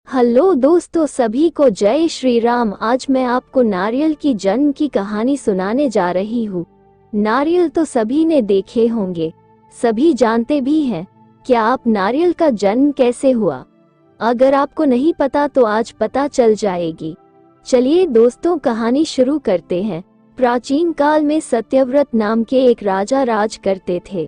Hello दोस्तों, सभी को जय श्री राम। आज मैं आपको नारियल की जन्म की कहानी सुनाने जा रही हूँ। नारियल तो सभी ने देखे होंगे, सभी जानते भी हैं। क्या आप नारियल का जन्म कैसे हुआ? अगर आपको नहीं पता तो आज पता चल जाएगी। चलिए दोस्तों, कहानी शुरू करते हैं। प्राचीन काल में सत्यव्रत नाम के एक राजा राज करते थे।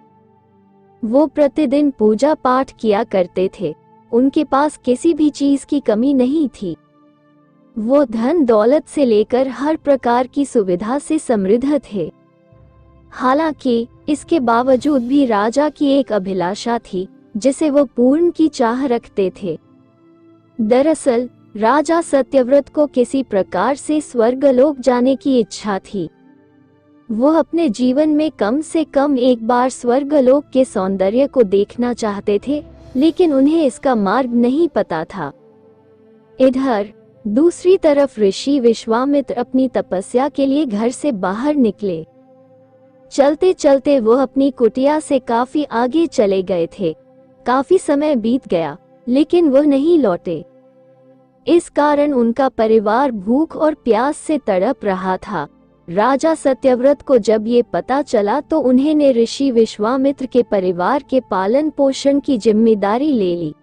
वो प्रतिदिन पूजा पाठ किया करते थे। उनके पास किसी भी चीज की कमी नहीं थी। वो धन दौलत से लेकर हर प्रकार की सुविधा से समृद्ध थे। हालांकि इसके बावजूद भी राजा की एक अभिलाषा थी जिसे वो पूर्ण की चाह रखते थे। दरअसल राजा सत्यव्रत को किसी प्रकार से स्वर्गलोक जाने की इच्छा थी। वो अपने जीवन में कम से कम एक बार स्वर्गलोक के सौंदर्य को देखना चाहते थे, लेकिन उन्हें इसका मार्ग नहीं पता था। इधर दूसरी तरफ ऋषि विश्वामित्र अपनी तपस्या के लिए घर से बाहर निकले। चलते चलते वो अपनी कुटिया से काफी आगे चले गए थे। काफी समय बीत गया लेकिन वो नहीं लौटे। इस कारण उनका परिवार भूख और प्यास से तड़प रहा था। राजा सत्यव्रत को जब ये पता चला तो उन्होंने ऋषि विश्वामित्र के परिवार के पालन पोषण की जिम्मेदारी ले ली।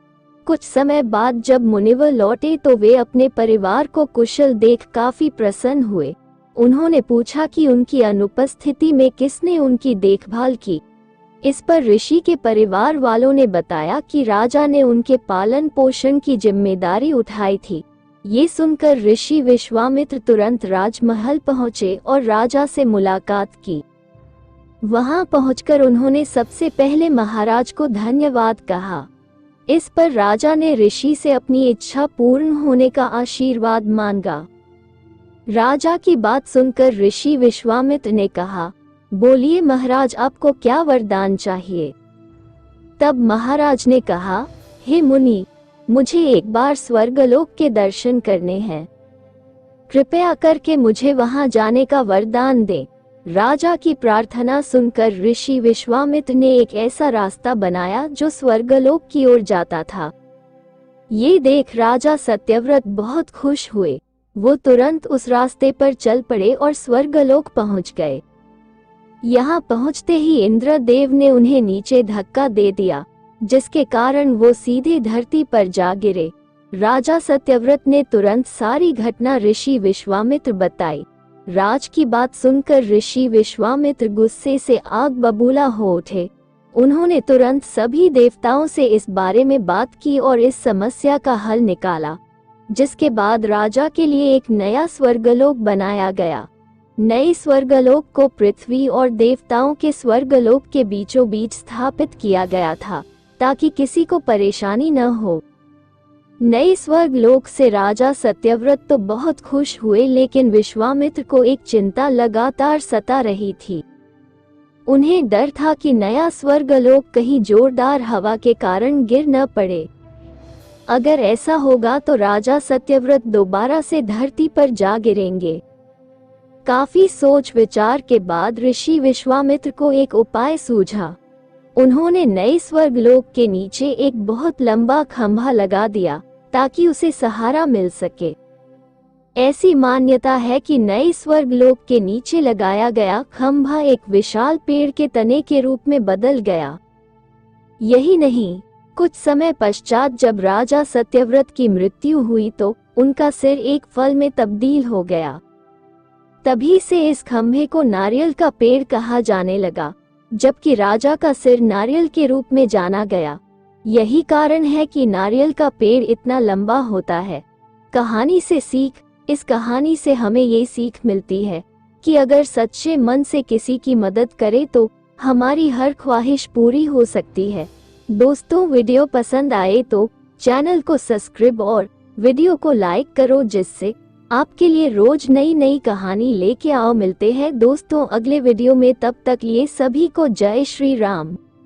कुछ समय बाद जब मुनिवर लौटे तो वे अपने परिवार को कुशल देख काफी प्रसन्न हुए। उन्होंने पूछा कि उनकी अनुपस्थिति में किसने उनकी देखभाल की। इस पर ऋषि के परिवार वालों ने बताया कि राजा ने उनके पालन पोषण की जिम्मेदारी उठाई थी। ये सुनकर ऋषि विश्वामित्र तुरंत राजमहल पहुंचे और राजा से मुलाकात की। वहां पहुंचकर उन्होंने सबसे पहले महाराज को धन्यवाद कहा। इस पर राजा ने ऋषि से अपनी इच्छा पूर्ण होने का आशीर्वाद मांगा। राजा की बात सुनकर ऋषि विश्वामित्र ने कहा, बोलिए महाराज, आपको क्या वरदान चाहिए? तब महाराज ने कहा, हे मुनि, मुझे एक बार स्वर्गलोक के दर्शन करने हैं। कृपया करके मुझे वहां जाने का वरदान दें। राजा की प्रार्थना सुनकर ऋषि विश्वामित्र ने एक ऐसा रास्ता बनाया जो स्वर्गलोक की ओर जाता था। ये देख राजा सत्यव्रत बहुत खुश हुए। वो तुरंत उस रास्ते पर चल पड़े और स्वर्गलोक पहुंच गए। यहाँ पहुंचते ही इंद्रदेव ने उन्हें नीचे धक्का दे दिया, जिसके कारण वो सीधे धरती पर जा गिरे। राजा सत्यव्रत ने तुरंत सारी घटना ऋषि विश्वामित्र बताई। राज की बात सुनकर ऋषि विश्वामित्र गुस्से से आग बबूला हो उठे। उन्होंने तुरंत सभी देवताओं से इस बारे में बात की और इस समस्या का हल निकाला, जिसके बाद राजा के लिए एक नया स्वर्गलोक बनाया गया। नए स्वर्गलोक को पृथ्वी और देवताओं के स्वर्गलोक के बीचों बीच स्थापित किया गया था, ताकि किसी को परेशानी न हो। नए स्वर्गलोक से राजा सत्यव्रत तो बहुत खुश हुए, लेकिन विश्वामित्र को एक चिंता लगातार सता रही थी। उन्हें डर था कि नया स्वर्गलोक कहीं जोरदार हवा के कारण गिर न पड़े। अगर ऐसा होगा तो राजा सत्यव्रत दोबारा से धरती पर जा गिरेंगे। काफी सोच विचार के बाद ऋषि विश्वामित्र को एक उपाय सूझा। उन्होंने नए स्वर्गलोक के नीचे एक बहुत लंबा खंभा लगा दिया ताकि उसे सहारा मिल सके। ऐसी मान्यता है कि नए स्वर्गलोक के नीचे लगाया गया खंभा एक विशाल पेड़ के तने के रूप में बदल गया। यही नहीं, कुछ समय पश्चात जब राजा सत्यव्रत की मृत्यु हुई तो उनका सिर एक फल में तब्दील हो गया। तभी से इस खंभे को नारियल का पेड़ कहा जाने लगा, जबकि राजा का सिर नारियल के रूप में जाना गया। यही कारण है कि नारियल का पेड़ इतना लंबा होता है। कहानी से सीख। इस कहानी से हमें ये सीख मिलती है कि अगर सच्चे मन से किसी की मदद करें तो हमारी हर ख्वाहिश पूरी हो सकती है। दोस्तों, वीडियो पसंद आए तो चैनल को सब्सक्राइब और वीडियो को लाइक करो, जिससे आपके लिए रोज नई नई कहानी लेके आओ। मिलते हैं दोस्तों अगले वीडियो में, तब तक लिए सभी को जय श्री राम।